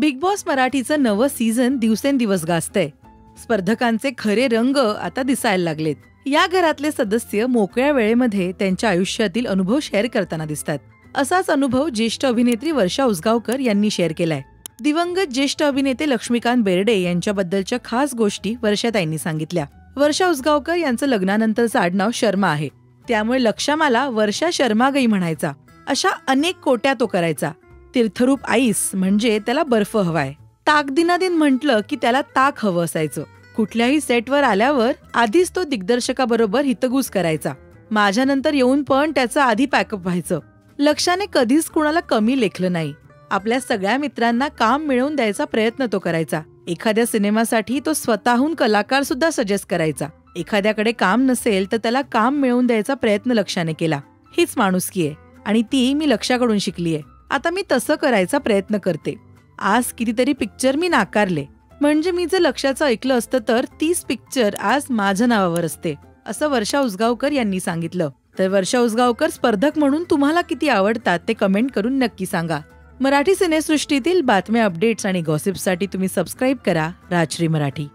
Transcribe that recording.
Big boss मराठीचं नवं season दिवसेंदिवस गाजतंय. स्पर्धकांचे खरे रंग आता दिसायला लागलेत. या घरातले सदस्य मोकळ्या वेळेमध्ये त्यांच्या आयुष्यातील अनुभव शेअर करताना दिसतात. असाच अनुभव ज्येष्ठ अभिनेत्री वर्षा उसगावकर यांनी शेअर केलाय. दिवंगत ज्येष्ठ अभिनेते लक्ष्मीकांत बेर्डे यांच्याबद्दलच्या खास गोष्टी वर्षाताईंनी सांगितल्या. वर्षा उसगावकर यांचं लग्नानंतरचं आडनाव शर्मा आहे, त्यामुळे लक्ष्यामाला वर्षा शर्मागई म्हणायचा. अशा अनेक कोट्या तो करायचा. तीर्थरूप आईस म्हणजे त्याला बर्फ हवाय. ताक दिनादिन म्हटलं की त्याला ताक हवं असायचं. कुठल्याही सेटवर आल्यावर आधीच तो दिग्दर्शकाबरोबर हितगुज करायचा. माझ्यानंतर येऊन पण त्याचं आधी पॅकअप व्हायचं. लक्ष्याने कधीच कुणाला कमी लेखलं नाही. आपल्या सगळ्या मित्रांना काम मिळवून द्यायचा प्रयत्न तो करायचा. एखाद्या सिनेमासाठी तो स्वतःहून कलाकार सुद्धा सजेस्ट करायचा. एखाद्याकडे काम नसेल तर त्याला काम मिळवून द्यायचा प्रयत्न लक्ष्याने केला. हीच माणुसकी आहे आणि ती मी लक्ष्याकडून शिकलीये. आता मी तसं करायचा प्रयत्न करते. आज कितीतरी पिक्चर मी नाकारले, म्हणजे मी जर लक्ष्याचं ऐकलं असतं तर 30 पिक्चर आज माझ्या नावावर असते, असं वर्षा उसगावकर यांनी सांगितलं. तर वर्षा उसगावकर स्पर्धक म्हणून तुम्हाला किती आवडतात ते कमेंट करून नक्की सांगा. मराठी सिनेसृष्टीतील बातम्या, अपडेट्स आणि गॉसिपसाठी तुम्ही सबस्क्राईब करा राजश्री मराठी.